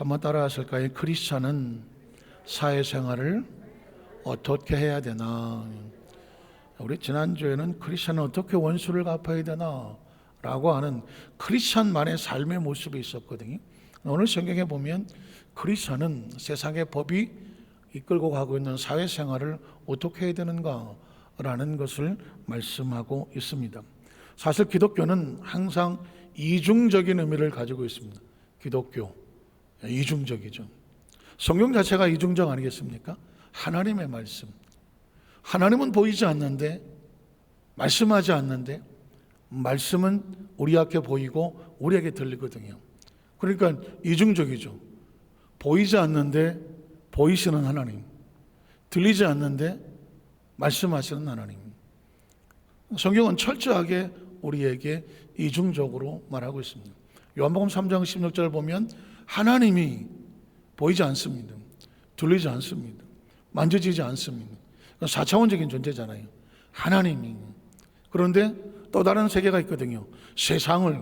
한번 따라 하실까요? 크리스찬은 사회생활을 어떻게 해야 되나? 우리 지난주에는 크리스찬은 어떻게 원수를 갚아야 되나? 라고 하는 크리스찬만의 삶의 모습이 있었거든요. 오늘 성경에 보면 크리스찬은 세상의 법이 이끌고 가고 있는 사회생활을 어떻게 해야 되는가? 라는 것을 말씀하고 있습니다. 사실 기독교는 항상 이중적인 의미를 가지고 있습니다. 기독교 이중적이죠. 성경 자체가 이중적 아니겠습니까? 하나님의 말씀, 하나님은 보이지 않는데, 말씀하지 않는데 말씀은 우리에게 보이고 우리에게 들리거든요. 그러니까 이중적이죠. 보이지 않는데 보이시는 하나님, 들리지 않는데 말씀하시는 하나님. 성경은 철저하게 우리에게 이중적으로 말하고 있습니다. 요한복음 3장 16절 보면 하나님이 보이지 않습니다. 들리지 않습니다. 만져지지 않습니다. 4차원적인 존재잖아요. 하나님이. 그런데 또 다른 세계가 있거든요. 세상은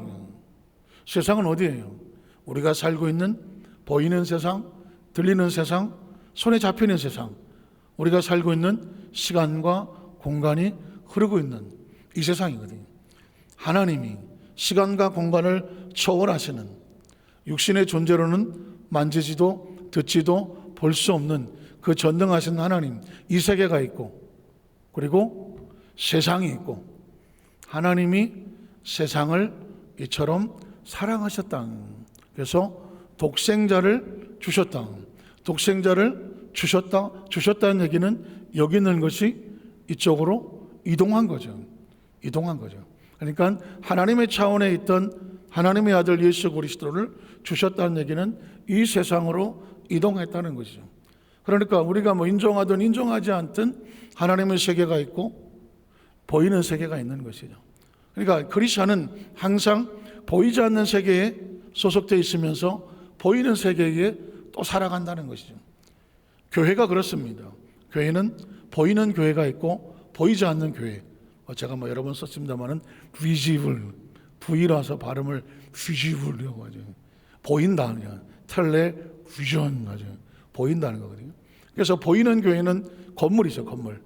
어디예요? 우리가 살고 있는 보이는 세상, 들리는 세상, 손에 잡히는 세상, 우리가 살고 있는 시간과 공간이 흐르고 있는 이 세상이거든요. 하나님이 시간과 공간을 초월하시는, 육신의 존재로는 만지지도 듣지도 볼 수 없는 그 전능하신 하나님, 이 세계가 있고, 그리고 세상이 있고, 하나님이 세상을 이처럼 사랑하셨다. 그래서 독생자를 주셨다. 독생자를 주셨다는 얘기는 여기 있는 것이 이쪽으로 이동한 거죠. 그러니까 하나님의 차원에 있던 하나님의 아들 예수 그리스도를 주셨다는 얘기는 이 세상으로 이동했다는 것이죠. 그러니까 우리가 인정하든 인정하지 않든 하나님의 세계가 있고 보이는 세계가 있는 것이죠. 그러니까 크리스천은 항상 보이지 않는 세계에 소속되어 있으면서 보이는 세계에 또 살아간다는 것이죠. 교회가 그렇습니다. 교회는 보이는 교회가 있고 보이지 않는 교회. 제가 여러 번 썼습니다만은 visible, V라서 발음을 visible이라고 하죠. 보인다, 텔레비전 하죠. 보인다는 거거든요. 그래서 보이는 교회는 건물이죠, 건물.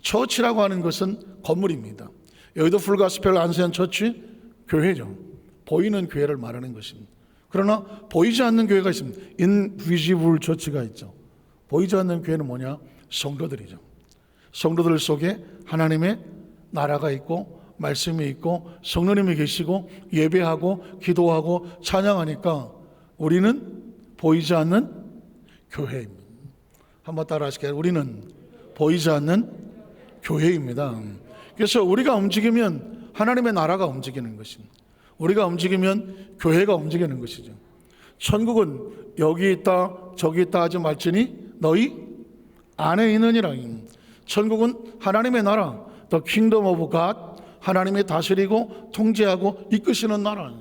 처치라고 하는 것은 건물입니다. 여의도 풀가스펠 안세현 처치 교회죠. 보이는 교회를 말하는 것입니다. 그러나 보이지 않는 교회가 있습니다. invisible 처치가 있죠. 보이지 않는 교회는 뭐냐? 성도들이죠. 성도들 속에 하나님의 나라가 있고 말씀이 있고 성령님이 계시고 예배하고 기도하고 찬양하니까 우리는 보이지 않는 교회입니다. 한번 따라 하실게요. 우리는 보이지 않는 교회입니다. 그래서 우리가 움직이면 하나님의 나라가 움직이는 것입니다. 우리가 움직이면 교회가 움직이는 것이죠. 천국은 여기 있다 저기 있다 하지 말지니 너희 안에 있느니라. 천국은 하나님의 나라, The Kingdom of God, 하나님이 다스리고 통제하고 이끄시는 나라.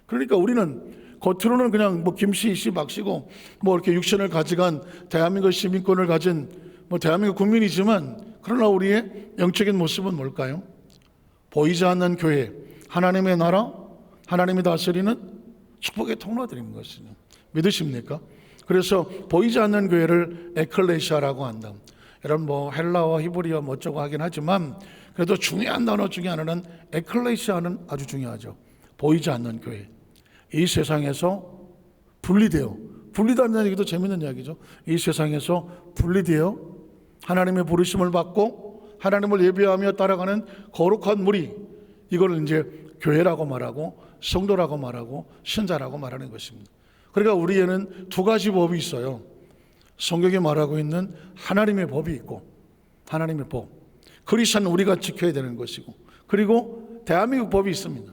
그러니까 우리는 겉으로는 그냥 김씨, 씨, 박씨고 이렇게 육신을 가져간 대한민국 시민권을 가진 대한민국 국민이지만, 그러나 우리의 영적인 모습은 뭘까요? 보이지 않는 교회, 하나님의 나라, 하나님이 다스리는 축복의 통로들인 것이죠. 믿으십니까? 그래서 보이지 않는 교회를 에클레시아라고 한다. 여러분 헬라어, 히브리어 어쩌고 하긴 하지만 그래도 중요한 단어 중에 하나는 에클레시아는 아주 중요하죠. 보이지 않는 교회. 이 세상에서 분리된다는 얘기도 재밌는 이야기죠. 이 세상에서 분리되어 하나님의 부르심을 받고 하나님을 예배하며 따라가는 거룩한 무리, 이걸 이제 교회라고 말하고 성도라고 말하고 신자라고 말하는 것입니다. 그러니까 우리에는 두 가지 법이 있어요. 성경에 말하고 있는 하나님의 법이 있고, 하나님의 법, 크리스천은 우리가 지켜야 되는 것이고, 그리고 대한민국 법이 있습니다.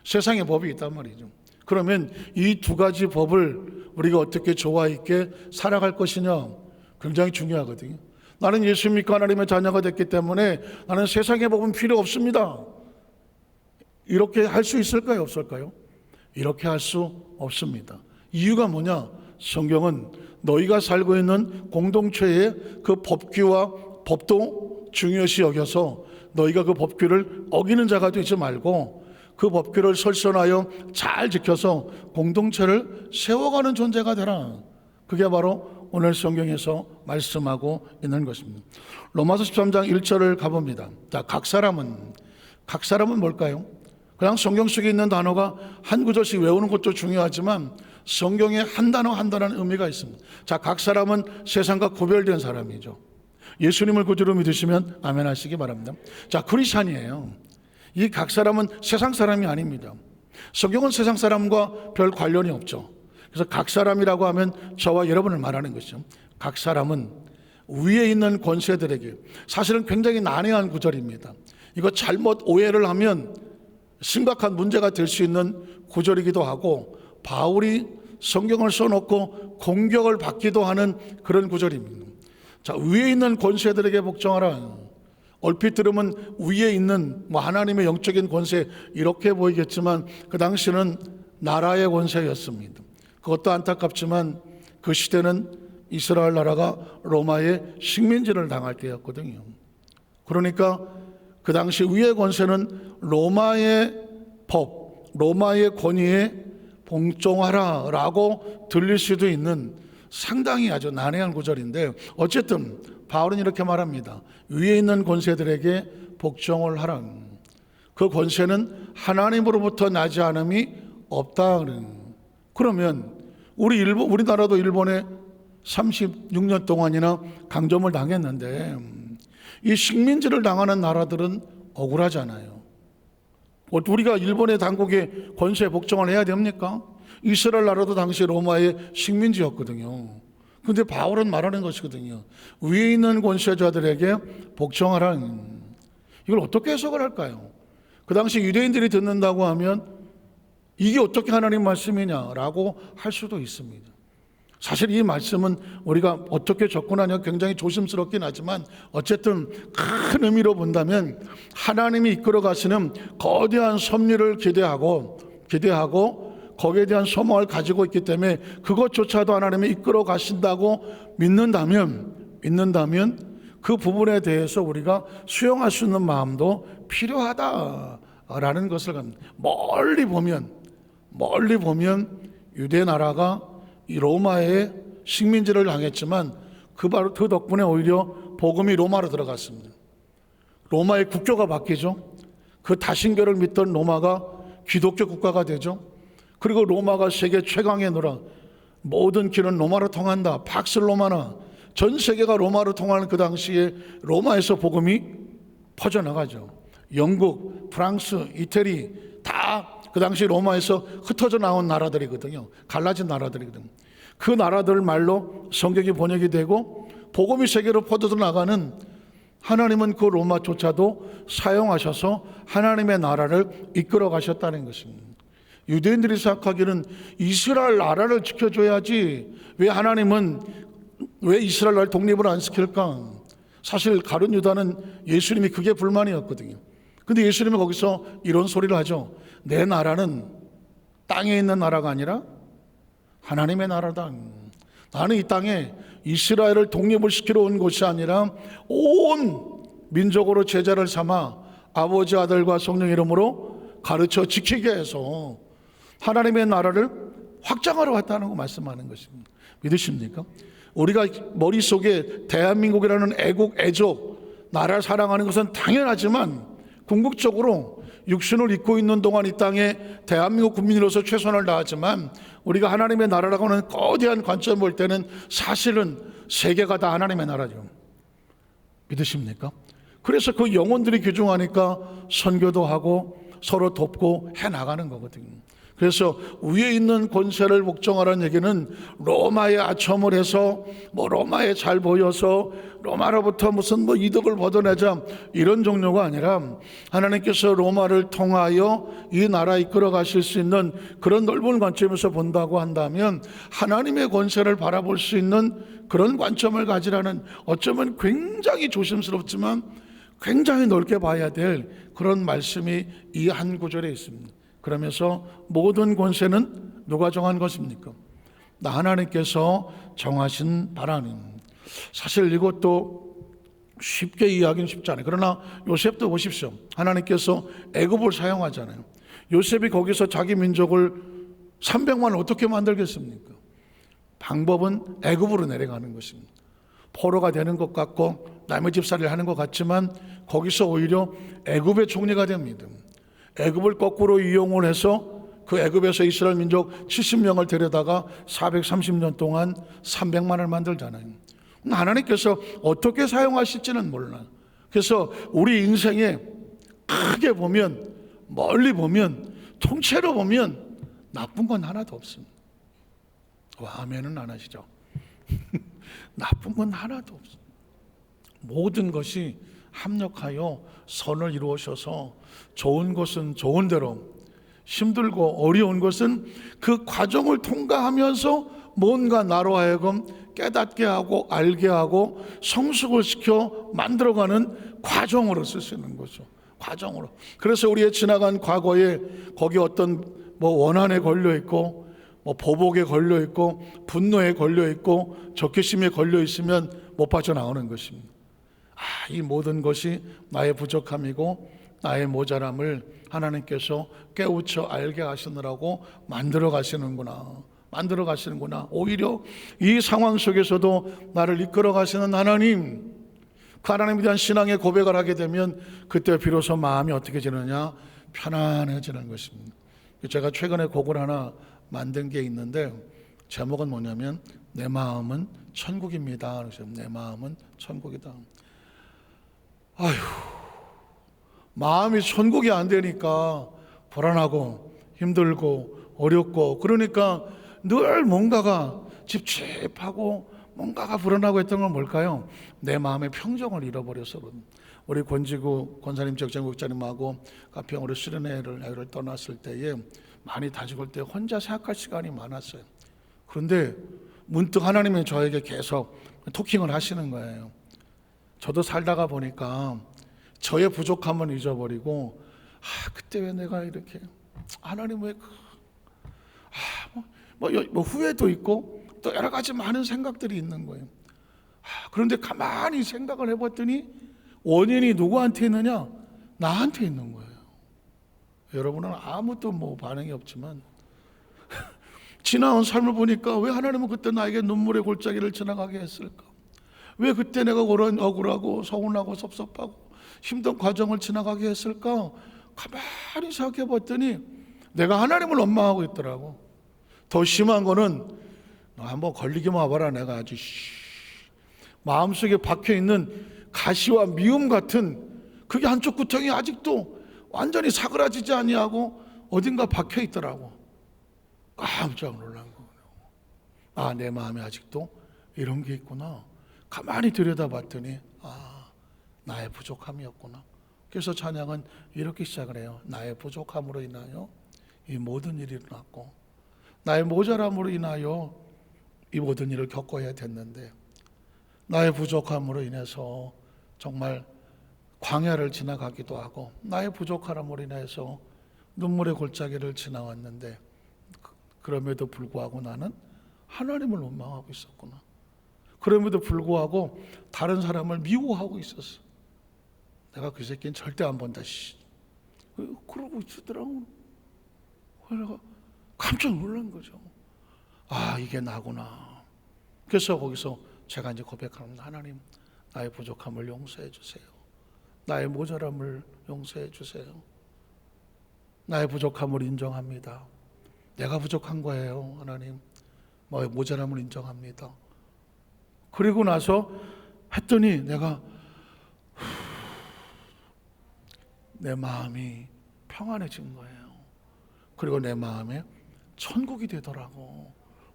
세상의 법이 있단 말이죠. 그러면 이 두 가지 법을 우리가 어떻게 조화 있게 살아갈 것이냐, 굉장히 중요하거든요. 나는 예수 믿고 하나님의 자녀가 됐기 때문에 나는 세상의 법은 필요 없습니다. 이렇게 할 수 있을까요? 없을까요? 이렇게 할 수 없습니다. 이유가 뭐냐? 성경은 너희가 살고 있는 공동체의 그 법규와 법도 중요시 여겨서 너희가 그 법규를 어기는 자가 되지 말고 그 법규를 설선하여 잘 지켜서 공동체를 세워가는 존재가 되라. 그게 바로 오늘 성경에서 말씀하고 있는 것입니다. 로마서 13장 1절을 가봅니다. 자, 각 사람은 뭘까요? 그냥 성경 속에 있는 단어가 한 구절씩 외우는 것도 중요하지만 성경에 한 단어 한 단어는 의미가 있습니다. 자, 각 사람은 세상과 구별된 사람이죠. 예수님을 구주로 믿으시면 아멘 하시기 바랍니다. 자, 크리스찬이에요. 이 각 사람은 세상 사람이 아닙니다. 성경은 세상 사람과 별 관련이 없죠. 그래서 각 사람이라고 하면 저와 여러분을 말하는 것이죠. 각 사람은 위에 있는 권세들에게, 사실은 굉장히 난해한 구절입니다. 이거 잘못 오해를 하면 심각한 문제가 될 수 있는 구절이기도 하고, 바울이 성경을 써놓고 공격을 받기도 하는 그런 구절입니다. 자, 위에 있는 권세들에게 복종하라. 얼핏 들으면 위에 있는 하나님의 영적인 권세 이렇게 보이겠지만 그 당시는 나라의 권세였습니다. 그것도 안타깝지만 그 시대는 이스라엘 나라가 로마의 식민지를 당할 때였거든요. 그러니까 그 당시 위의 권세는 로마의 법, 로마의 권위에 복종하라 라고 들릴 수도 있는 상당히 아주 난해한 구절인데, 어쨌든 바울은 이렇게 말합니다. 위에 있는 권세들에게 복종을 하라. 그 권세는 하나님으로부터 나지 않음이 없다. 그러면 우리나라도 일본에 36년 동안이나 강점을 당했는데 이 식민지를 당하는 나라들은 억울하잖아요. 우리가 일본의 당국에 권세에 복종을 해야 됩니까? 이스라엘 나라도 당시 로마의 식민지였거든요. 그런데 바울은 말하는 것이거든요. 위에 있는 권세자들에게 복종하라. 이걸 어떻게 해석을 할까요? 그 당시 유대인들이 듣는다고 하면 이게 어떻게 하나님 말씀이냐라고 할 수도 있습니다. 사실 이 말씀은 우리가 어떻게 접근하냐 굉장히 조심스럽긴 하지만 어쨌든 큰 의미로 본다면 하나님이 이끌어 가시는 거대한 섭리를 기대하고 거기에 대한 소망을 가지고 있기 때문에 그것조차도 하나님이 이끌어 가신다고 믿는다면 그 부분에 대해서 우리가 수용할 수 있는 마음도 필요하다라는 것을 멀리 보면 유대 나라가 이 로마의 식민지를 당했지만 그 덕분에 오히려 복음이 로마로 들어갔습니다. 로마의 국교가 바뀌죠. 그 다신교를 믿던 로마가 기독교 국가가 되죠. 그리고 로마가 세계 최강의 나라, 모든 길은 로마로 통한다, 박스 로마나, 전 세계가 로마로 통하는 그 당시에 로마에서 복음이 퍼져나가죠. 영국, 프랑스, 이태리 다 그 당시 로마에서 흩어져 나온 나라들이거든요. 갈라진 나라들이거든요. 그 나라들 말로 성경이 번역이 되고 복음이 세계로 퍼져 나가는, 하나님은 그 로마조차도 사용하셔서 하나님의 나라를 이끌어 가셨다는 것입니다. 유대인들이 생각하기는 이스라엘 나라를 지켜줘야지 왜 이스라엘 나라를 독립을 안 시킬까? 사실 가룟 유다는 예수님이 그게 불만이었거든요. 근데 예수님이 거기서 이런 소리를 하죠. 내 나라는 땅에 있는 나라가 아니라 하나님의 나라다. 나는 이 땅에 이스라엘을 독립을 시키러 온 것이 아니라 온 민족으로 제자를 삼아 아버지, 아들과 성령 이름으로 가르쳐 지키게 해서 하나님의 나라를 확장하러 왔다는 거 말씀하는 것입니다. 믿으십니까? 우리가 머릿속에 대한민국이라는 애국, 애족, 나라를 사랑하는 것은 당연하지만 궁극적으로 육신을 입고 있는 동안 이 땅에 대한민국 국민으로서 최선을 다하지만 우리가 하나님의 나라라고 하는 거대한 관점을 볼 때는 사실은 세계가 다 하나님의 나라죠. 믿으십니까? 그래서 그 영혼들이 귀중하니까 선교도 하고 서로 돕고 해나가는 거거든요. 그래서 위에 있는 권세를 복종하라는 얘기는 로마에 아첨을 해서 로마에 잘 보여서 로마로부터 무슨 이득을 얻어내자 이런 종류가 아니라 하나님께서 로마를 통하여 이 나라 이끌어 가실 수 있는 그런 넓은 관점에서 본다고 한다면 하나님의 권세를 바라볼 수 있는 그런 관점을 가지라는, 어쩌면 굉장히 조심스럽지만 굉장히 넓게 봐야 될 그런 말씀이 이 한 구절에 있습니다. 그러면서 모든 권세는 누가 정한 것입니까? 하나님께서 정하신 바라는. 사실 이것도 쉽게 이해하기는 쉽지 않아요. 그러나 요셉도 보십시오. 하나님께서 애굽을 사용하잖아요. 요셉이 거기서 자기 민족을 300만을 어떻게 만들겠습니까? 방법은 애굽으로 내려가는 것입니다. 포로가 되는 것 같고 남의 집살이를 하는 것 같지만 거기서 오히려 애굽의 총리가 됩니다. 애굽을 거꾸로 이용을 해서 그 애굽에서 이스라엘 민족 70명을 데려다가 430년 동안 300만을 만들잖아요. 하나님께서 어떻게 사용하실지는 몰라요. 그래서 우리 인생에 크게 보면, 멀리 보면, 통째로 보면 나쁜 건 하나도 없습니다. 아멘은 안 하시죠? 나쁜 건 하나도 없습니다. 모든 것이 합력하여 선을 이루어셔서 좋은 것은 좋은 대로, 힘들고 어려운 것은 그 과정을 통과하면서 뭔가 나로 하여금 깨닫게 하고 알게 하고 성숙을 시켜 만들어가는 과정으로 쓰시는 거죠. 과정으로. 그래서 우리의 지나간 과거에 거기 어떤 원한에 걸려 있고 보복에 걸려 있고 분노에 걸려 있고 적개심에 걸려 있으면 못 빠져나오는 것입니다. 이 모든 것이 나의 부족함이고 나의 모자람을 하나님께서 깨우쳐 알게 하시느라고 만들어 가시는구나. 오히려 이 상황 속에서도 나를 이끌어 가시는 하나님, 그 하나님에 대한 신앙의 고백을 하게 되면 그때 비로소 마음이 어떻게 지느냐? 편안해지는 것입니다. 제가 최근에 곡을 하나 만든 게 있는데 제목은 뭐냐면 내 마음은 천국입니다. 그래서 내 마음은 천국이다. 마음이 천국이 안 되니까 불안하고 힘들고 어렵고, 그러니까 늘 뭔가가 찝찝하고 뭔가가 불안하고 했던 건 뭘까요? 내 마음의 평정을 잃어버려서. 우리 권지구 권사님, 적장국장님하고 가평으로 수련회를 떠났을 때에 많이 다죽을 때 혼자 생각할 시간이 많았어요. 그런데 문득 하나님이 저에게 계속 토킹을 하시는 거예요. 저도 살다가 보니까 저의 부족함은 잊어버리고 그때 왜 내가 이렇게 하나님 왜 후회도 있고 또 여러 가지 많은 생각들이 있는 거예요. 그런데 가만히 생각을 해봤더니 원인이 누구한테 있느냐? 나한테 있는 거예요. 여러분은 아무도 반응이 없지만 지나온 삶을 보니까 왜 하나님은 그때 나에게 눈물의 골짜기를 지나가게 했을까? 왜 그때 내가 억울하고 서운하고 섭섭하고 힘든 과정을 지나가게 했을까? 가만히 생각해 봤더니 내가 하나님을 원망하고 있더라고. 더 심한 거는 너 한번 걸리기만 와봐라. 내가 아주 마음속에 박혀있는 가시와 미움 같은 그게 한쪽 구덩이 아직도 완전히 사그라지지 아니하고 어딘가 박혀있더라고. 깜짝 놀란 거예요. 내 마음에 아직도 이런 게 있구나. 가만히 들여다봤더니 나의 부족함이었구나. 그래서 찬양은 이렇게 시작을 해요. 나의 부족함으로 인하여 이 모든 일이 일어났고 나의 모자람으로 인하여 이 모든 일을 겪어야 됐는데 나의 부족함으로 인해서 정말 광야를 지나가기도 하고 나의 부족함으로 인해서 눈물의 골짜기를 지나왔는데 그럼에도 불구하고 나는 하나님을 원망하고 있었구나. 그럼에도 불구하고 다른 사람을 미워하고 있었어. 내가 그 새끼는 절대 안 본다. 그러고 있더라고. 내가 깜짝 놀란 거죠. 이게 나구나. 그래서 거기서 제가 이제 고백합니다. 하나님, 나의 부족함을 용서해 주세요. 나의 모자람을 용서해 주세요. 나의 부족함을 인정합니다. 내가 부족한 거예요. 하나님, 모자람을 인정합니다. 그리고 나서 했더니 내가 내 마음이 평안해진 거예요. 그리고 내 마음에 천국이 되더라고.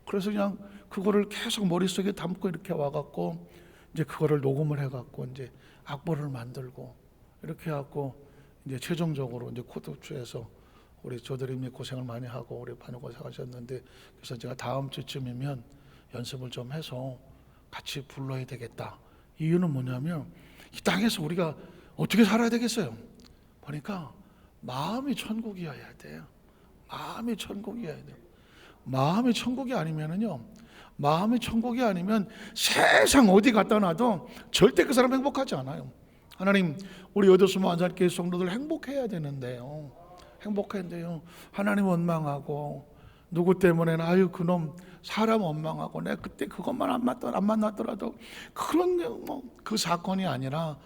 그래서 그냥 그거를 계속 머릿속에 담고 이렇게 와갖고 이제 그거를 녹음을 해갖고 이제 악보를 만들고 이렇게 해갖고 이제 최종적으로 이제 코드주에서 우리 조드림이 고생을 많이 하고 우리 반응 고생하셨는데, 그래서 제가 다음 주쯤이면 연습을 좀 해서 같이 불러야 되겠다. 이유는 뭐냐면 이 땅에서 우리가 어떻게 살아야 되겠어요? 보니까 마음이 천국이어야 돼요. 마음이 천국이어야 돼요. 마음이 천국이 아니면은요, 마음이 천국이 아니면 세상 어디 갖다 놔도 절대 그 사람 행복하지 않아요. 하나님, 우리 여도수모 안산교회 성도들 행복해야 되는데요. 행복했는데요. 하나님 원망하고 누구 때문에는 아유 그놈 사람 원망하고 내가 그때 그것만 안 만났더라도 그런 그 사건이 아니라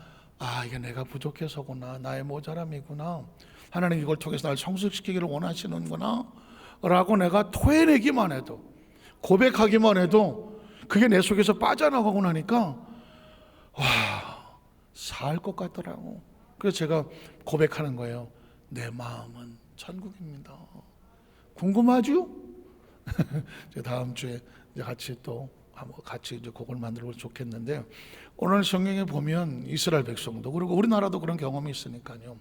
이게 내가 부족해서구나, 나의 모자람이구나, 하나님 이걸 통해서 날 성숙시키기를 원하시는구나 라고 내가 토해내기만 해도, 고백하기만 해도 그게 내 속에서 빠져나가고 나니까 살 것 같더라고. 그래서 제가 고백하는 거예요. 내 마음은 천국입니다. 궁금하죠? 다음 주에 같이 또 같이 이제 곡을 만들면 좋겠는데, 오늘 성경에 보면 이스라엘 백성도 그리고 우리나라도 그런 경험이 있으니까요.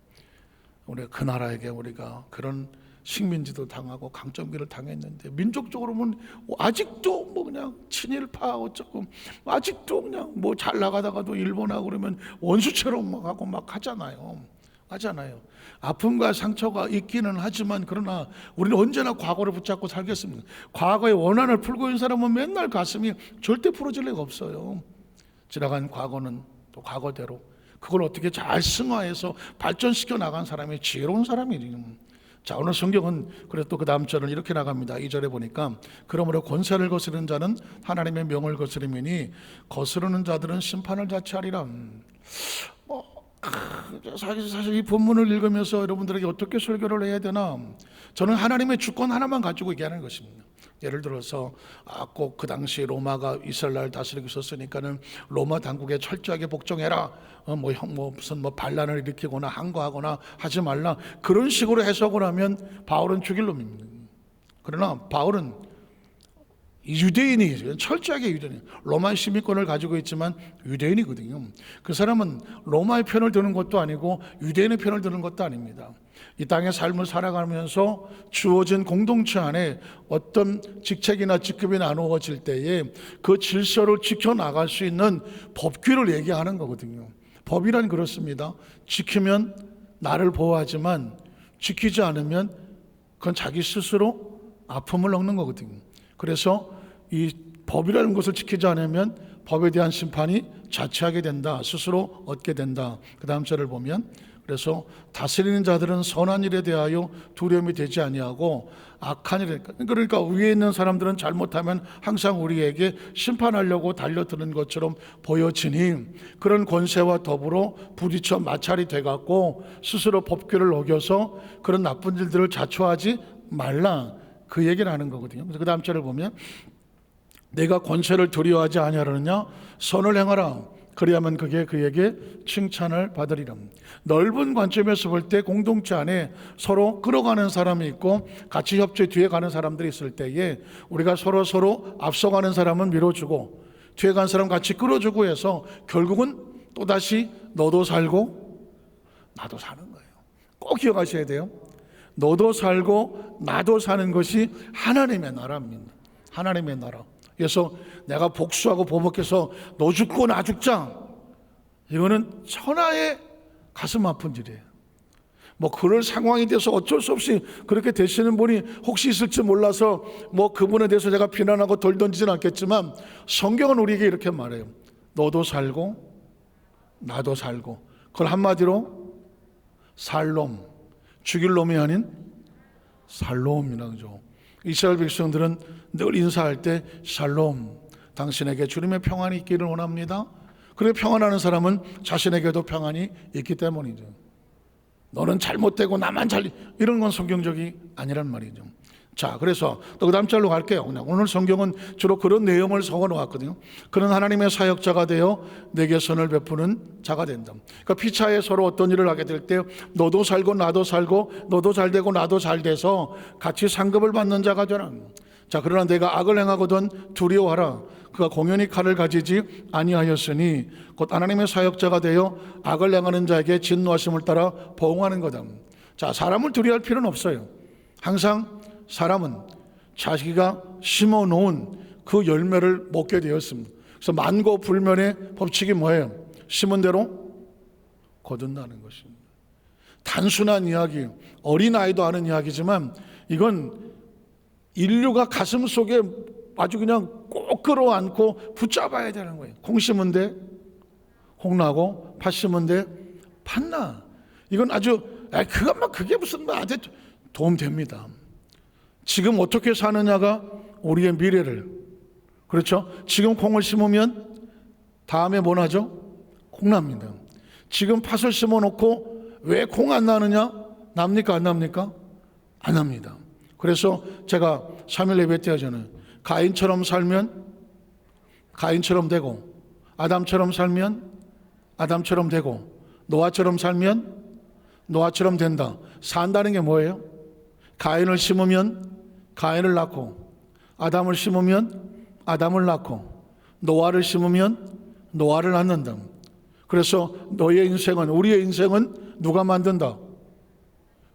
우리 그 나라에게 우리가 그런 식민지도 당하고 강점기를 당했는데, 민족적으로 보면 아직도 그냥 친일파 어쩌고 아직도 그냥 잘 나가다가도 일본하고 그러면 원수처럼 하고 하잖아요. 아픔과 상처가 있기는 하지만 그러나 우리는 언제나 과거를 붙잡고 살겠습니다. 과거의 원한을 풀고 있는 사람은 맨날 가슴이 절대 풀어질 리가 없어요. 지나간 과거는 또 과거대로 그걸 어떻게 잘 승화해서 발전시켜 나간 사람이 지혜로운 사람이에요. 자, 오늘 성경은 그래서 또 그 다음 절은 이렇게 나갑니다. 2절에 보니까 그러므로 권세를 거스르는 자는 하나님의 명을 거스르미니 거스르는 자들은 심판을 자취하리라. 사실 이 본문을 읽으면서 여러분들에게 어떻게 설교를 해야 되나, 저는 하나님의 주권 하나만 가지고 얘기하는 것입니다. 예를 들어서 꼭 그 당시 로마가 이스라엘 다스리고 있었으니까는 로마 당국에 철저하게 복종해라, 무슨 반란을 일으키거나 항거하거나 하지 말라, 그런 식으로 해석을 하면 바울은 죽일 놈입니다. 그러나 바울은 유대인이 철저하게 유대인, 로마 시민권을 가지고 있지만 유대인이거든요. 그 사람은 로마의 편을 드는 것도 아니고 유대인의 편을 드는 것도 아닙니다. 이 땅의 삶을 살아가면서 주어진 공동체 안에 어떤 직책이나 직급이 나누어질 때에 그 질서를 지켜나갈 수 있는 법규를 얘기하는 거거든요. 법이란 그렇습니다. 지키면 나를 보호하지만 지키지 않으면 그건 자기 스스로 아픔을 얻는 거거든요. 그래서 이 법이라는 것을 지키지 않으면 법에 대한 심판이 자취하게 된다, 스스로 얻게 된다. 그 다음 절을 보면 그래서 다스리는 자들은 선한 일에 대하여 두려움이 되지 아니하고 악한 일에, 그러니까 위에 있는 사람들은 잘못하면 항상 우리에게 심판하려고 달려드는 것처럼 보여지니 그런 권세와 더불어 부딪혀 마찰이 돼갖고 스스로 법규를 어겨서 그런 나쁜 일들을 자초하지 말라, 그 얘기를 하는 거거든요. 그래서 그 다음 절을 보면 내가 권세를 두려워하지 아니하느냐, 선을 행하라, 그리하면 그게 그에게 칭찬을 받으리라. 넓은 관점에서 볼 때 공동체 안에 서로 끌어가는 사람이 있고 같이 협조해 뒤에 가는 사람들이 있을 때에 우리가 서로 앞서가는 사람은 밀어주고 뒤에 간 사람 같이 끌어주고 해서 결국은 또다시 너도 살고 나도 사는 거예요. 꼭 기억하셔야 돼요. 너도 살고 나도 사는 것이 하나님의 나라입니다. 하나님의 나라. 그래서 내가 복수하고 보복해서 너 죽고 나 죽자, 이거는 천하의 가슴 아픈 일이에요. 그럴 상황이 돼서 어쩔 수 없이 그렇게 되시는 분이 혹시 있을지 몰라서 그분에 대해서 제가 비난하고 돌 던지지는 않겠지만 성경은 우리에게 이렇게 말해요. 너도 살고 나도 살고. 그걸 한마디로 살롬, 죽일 놈이 아닌 살롬이라고 하죠. 이스라엘 백성들은 늘 인사할 때 샬롬, 당신에게 주님의 평안이 있기를 원합니다. 그렇게 평안하는 사람은 자신에게도 평안이 있기 때문이죠. 너는 잘못되고 나만 이런 건 성경적이 아니란 말이죠. 자, 그래서 또 그 다음 절로 갈게요. 그냥 오늘 성경은 주로 그런 내용을 적어 놓았거든요. 그런 하나님의 사역자가 되어 내게 선을 베푸는 자가 된다. 그러니까 피차에 서로 어떤 일을 하게 될 때 너도 살고 나도 살고 너도 잘 되고 나도 잘 돼서 같이 상급을 받는 자가 되라. 자, 그러나 내가 악을 행하거든 두려워하라. 그가 공연히 칼을 가지지 아니하였으니 곧 하나님의 사역자가 되어 악을 행하는 자에게 진노하심을 따라 보응하는 거다. 자, 사람을 두려워할 필요는 없어요. 항상 사람은 자기가 심어놓은 그 열매를 먹게 되었습니다. 그래서 만고불면의 법칙이 뭐예요? 심은 대로 거둔다는 것입니다. 단순한 이야기, 어린아이도 아는 이야기지만 이건 인류가 가슴 속에 아주 그냥 꼭 끌어안고 붙잡아야 되는 거예요. 콩 심은 데 홍나고 팥 심은 데 팥나. 이건 아주 그게 무슨 아주 도움됩니다. 지금 어떻게 사느냐가 우리의 미래를, 그렇죠? 지금 콩을 심으면 다음에 뭐 나죠? 콩 납니다. 지금 팥을 심어 놓고 왜 콩 안 나느냐? 납니까 안 납니까? 안 납니다. 그래서 제가 3일 예배 때 하잖아요. 가인처럼 살면 가인처럼 되고, 아담처럼 살면 아담처럼 되고, 노아처럼 살면 노아처럼 된다. 산다는 게 뭐예요? 가인을 심으면 가인을 낳고, 아담을 심으면 아담을 낳고, 노아를 심으면 노아를 낳는다. 그래서 너의 인생은, 우리의 인생은 누가 만든다?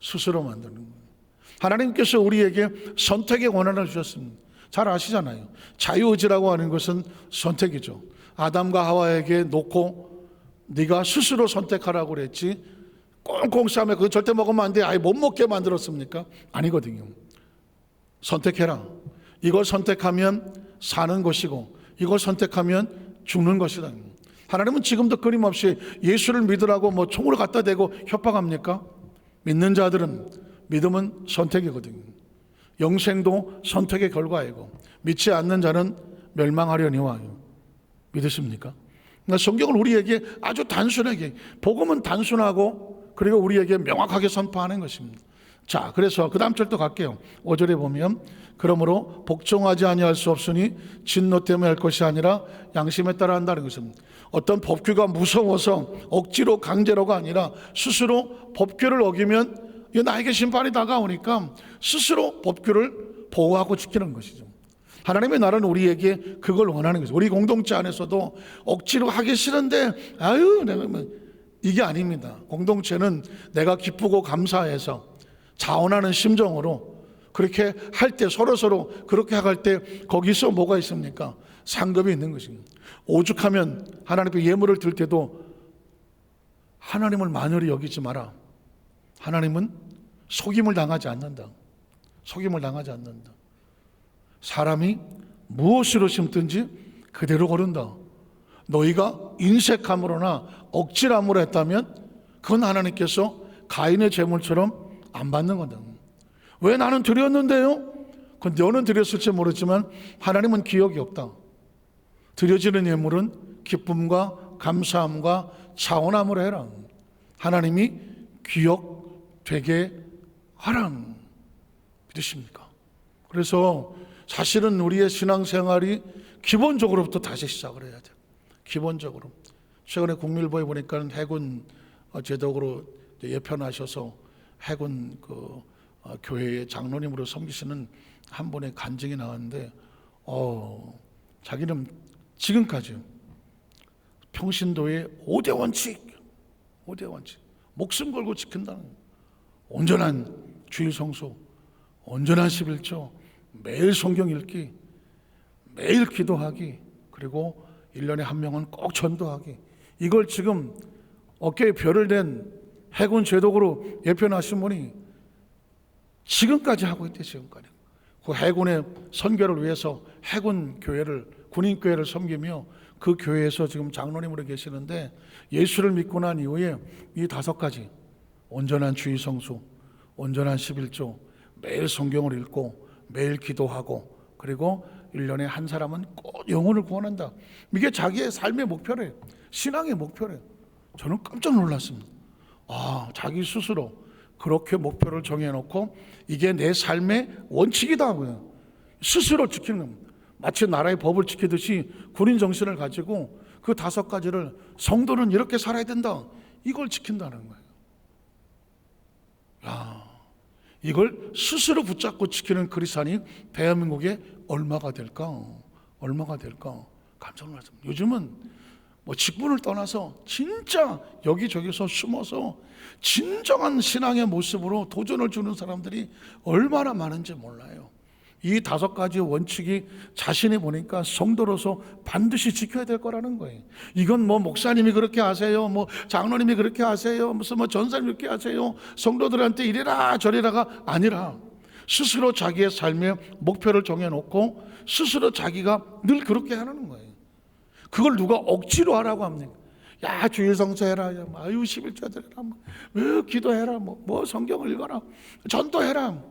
스스로 만드는 거예요. 하나님께서 우리에게 선택의 권한을 주셨습니다. 잘 아시잖아요. 자유의지라고 하는 것은 선택이죠. 아담과 하와에게 놓고 네가 스스로 선택하라고 그랬지, 꽁꽁 싸매 그거 절대 먹으면 안 돼, 아예 못 먹게 만들었습니까? 아니거든요. 선택해라. 이걸 선택하면 사는 것이고, 이걸 선택하면 죽는 것이다. 하나님은 지금도 끊임없이 예수를 믿으라고 뭐 총을 갖다 대고 협박합니까? 믿는 자들은, 믿음은 선택이거든요. 영생도 선택의 결과이고, 믿지 않는 자는 멸망하려니와. 믿으십니까? 그러니까 성경은 우리에게 아주 단순하게, 복음은 단순하고 그리고 우리에게 명확하게 선포하는 것입니다. 자, 그래서 그 다음 절도 갈게요. 5절에 보면, 그러므로 복종하지 아니할 수 없으니 진노 때문에 할 것이 아니라 양심에 따라 한다는 것입니다. 어떤 법규가 무서워서 억지로 강제로가 아니라 스스로 법규를 어기면 나에게 심판이 다가오니까 스스로 법규를 보호하고 지키는 것이죠. 하나님의 나라는 우리에게 그걸 원하는 것이죠. 우리 공동체 안에서도 억지로 하기 싫은데 아유 내가 이게 아닙니다. 공동체는 내가 기쁘고 감사해서 자원하는 심정으로 그렇게 할 때, 서로 그렇게 할 때 거기서 뭐가 있습니까? 상급이 있는 것입니다. 오죽하면 하나님께 예물을 드릴 때도 하나님을 만연히 여기지 마라. 하나님은 속임을 당하지 않는다. 속임을 당하지 않는다. 사람이 무엇으로 심든지 그대로 거른다. 너희가 인색함으로나 억지함으로 했다면 그건 하나님께서 가인의 제물처럼 안 받는 거다. 왜 나는 드렸는데요? 그건 너는 드렸을지 모르지만 하나님은 기억이 없다. 드려지는 예물은 기쁨과 감사함과 자원함으로 해라. 하나님이 기억되게 하라. 믿으십니까? 그래서 사실은 우리의 신앙생활이 기본적으로부터 다시 시작을 해야 돼요. 기본적으로. 최근에 국밀보에 보니까 해군 제독으로 예편하셔서 해군 교회의 장로님으로 섬기시는 한 분의 간증이 나왔는데, 자기는 지금까지 평신도의 5대 원칙, 목숨 걸고 지킨다는 거예요. 온전한 주일 성수, 온전한 11조, 매일 성경 읽기, 매일 기도하기, 그리고 1년에 한 명은 꼭 전도하기. 이걸 지금 어깨에 별을 댄 해군 제독으로 예편하신 분이 지금까지 하고 있대. 지금까지 그 해군의 선교를 위해서 해군 교회를, 군인 교회를 섬기며 그 교회에서 지금 장로님으로 계시는데, 예수를 믿고 난 이후에 이 5가지, 온전한 주의 성수, 온전한 11조, 매일 성경을 읽고 매일 기도하고, 그리고 1년에 한 사람은 꼭 영혼을 구원한다. 이게 자기의 삶의 목표래요. 신앙의 목표래요. 저는 깜짝 놀랐습니다. 자기 스스로 그렇게 목표를 정해놓고 이게 내 삶의 원칙이다. 스스로 지키는 겁니다. 마치 나라의 법을 지키듯이 군인 정신을 가지고 그 5가지를 성도는 이렇게 살아야 된다. 이걸 지킨다는 거예요. 이걸 스스로 붙잡고 지키는 그리스도인이 대한민국에 얼마가 될까? 깜짝 놀랐습니다. 요즘은 직분을 떠나서 진짜 여기저기서 숨어서 진정한 신앙의 모습으로 도전을 주는 사람들이 얼마나 많은지 몰라요. 이 5가지 원칙이 자신이 보니까 성도로서 반드시 지켜야 될 거라는 거예요. 이건 목사님이 그렇게 하세요, 장로님이 그렇게 하세요, 무슨 전사님이 그렇게 하세요, 성도들한테 이래라 저래라가 아니라 스스로 자기의 삶의 목표를 정해놓고 스스로 자기가 늘 그렇게 하는 거예요. 그걸 누가 억지로 하라고 합니까? 야, 주일 성수해라, 야, 아유 11조 드려라, 뭐, 기도해라, 뭐 성경을 읽어라, 전도해라.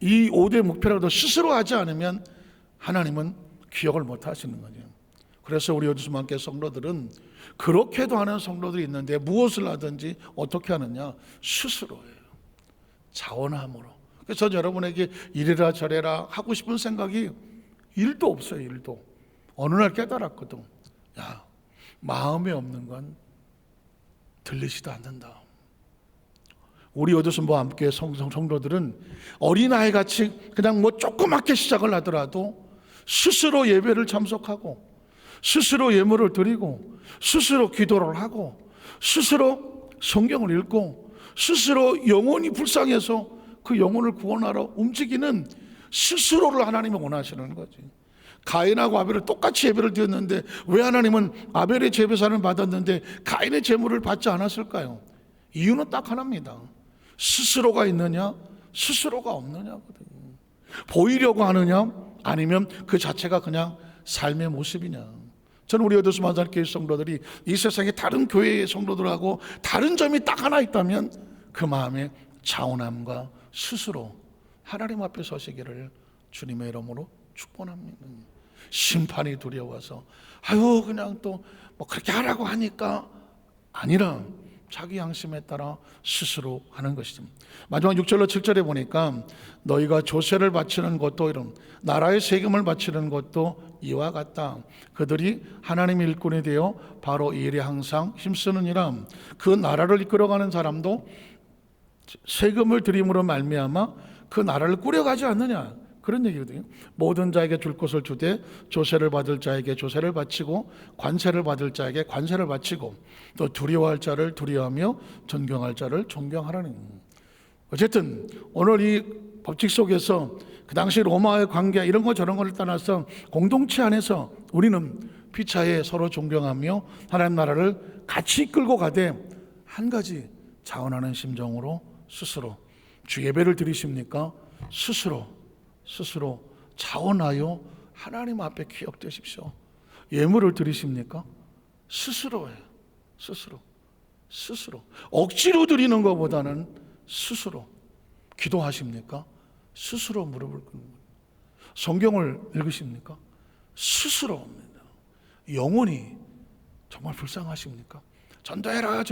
이 5대 목표라도 스스로 하지 않으면 하나님은 기억을 못 하시는 거죠. 그래서 우리 요두수만교회 성도들은 그렇게도 하는 성도들이 있는데 무엇을 하든지 어떻게 하느냐? 스스로예요. 자원함으로. 그래서 저는 여러분에게 이래라 저래라 하고 싶은 생각이 1도 없어요. 1도. 어느 날 깨달았거든. 야, 마음에 없는 건 들리지도 않는다. 우리 요두순부와 함께 성도들은 어린아이같이 그냥 조그맣게 시작을 하더라도 스스로 예배를 참석하고 스스로 예물을 드리고 스스로 기도를 하고 스스로 성경을 읽고 스스로 영혼이 불쌍해서 그 영혼을 구원하러 움직이는 스스로를 하나님이 원하시는 거지. 가인하고 아벨을 똑같이 예배를 드렸는데 왜 하나님은 아벨의 제배산을 받았는데 가인의 제물을 받지 않았을까요? 이유는 딱 하나입니다. 스스로가 있느냐 스스로가 없느냐거든요. 보이려고 하느냐 아니면 그 자체가 그냥 삶의 모습이냐. 저는 우리 요두수 만상교회 성도들이 이 세상의 다른 교회의 성도들하고 다른 점이 딱 하나 있다면 그 마음에 자원함과 스스로 하나님 앞에 서시기를 주님의 이름으로 축복합니다. 심판이 두려워서 아유 그냥 또 그렇게 하라고 하니까 아니라 자기 양심에 따라 스스로 하는 것이죠. 마지막 6절로 7절에 보니까 너희가 조세를 바치는 것도 이런 나라의 세금을 바치는 것도 이와 같다. 그들이 하나님의 일꾼이 되어 바로 이 일에 항상 힘쓰느니라. 그 나라를 이끌어가는 사람도 세금을 드림으로 말미암아 그 나라를 꾸려가지 않느냐, 그런 얘기거든요. 모든 자에게 줄 것을 주되 조세를 받을 자에게 조세를 바치고 관세를 받을 자에게 관세를 바치고 또 두려워할 자를 두려워하며 존경할 자를 존경하라는. 어쨌든 오늘 이 법칙 속에서 그 당시 로마의 관계 이런 거 저런 거를 떠나서 공동체 안에서 우리는 피차에 서로 존경하며 하나님 나라를 같이 끌고 가되 한 가지 자원하는 심정으로 스스로 주 예배를 드리십니까? 스스로 자원하여 하나님 앞에 기억되십시오. 예물을 드리십니까? 스스로예요. 스스로 억지로 드리는 것보다는 스스로. 기도하십니까? 스스로 무릎을 꿇는 거예요. 성경을 읽으십니까? 스스로입니다. 영혼이 정말 불쌍하십니까? 전도해라.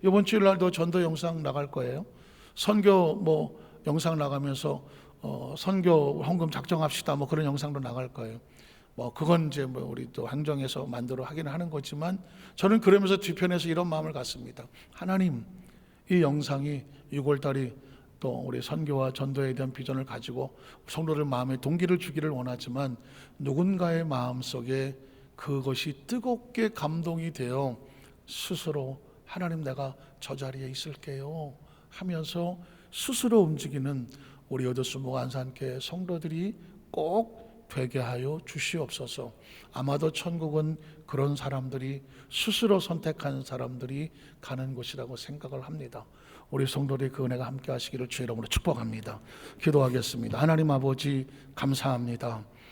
이번 주일날도 전도 영상 나갈 거예요. 선교 영상 나가면서 선교 헌금 작정합시다 그런 영상도 나갈 거예요. 그건 이제 우리 또 행정에서 만들어 하기는 하는 거지만 저는 그러면서 뒤편에서 이런 마음을 갖습니다. 하나님, 이 영상이 6월달이 또 우리 선교와 전도에 대한 비전을 가지고 성도들 마음에 동기를 주기를 원하지만 누군가의 마음속에 그것이 뜨겁게 감동이 되어 스스로 하나님 내가 저 자리에 있을게요 하면서 스스로 움직이는 우리 요두순부 안산교회 성도들이 꼭 되게 하여 주시옵소서. 아마도 천국은 그런 사람들이 스스로 선택한 사람들이 가는 곳이라고 생각을 합니다. 우리 성도들이 그 은혜가 함께 하시기를 주의 이름으로 축복합니다. 기도하겠습니다. 하나님 아버지 감사합니다.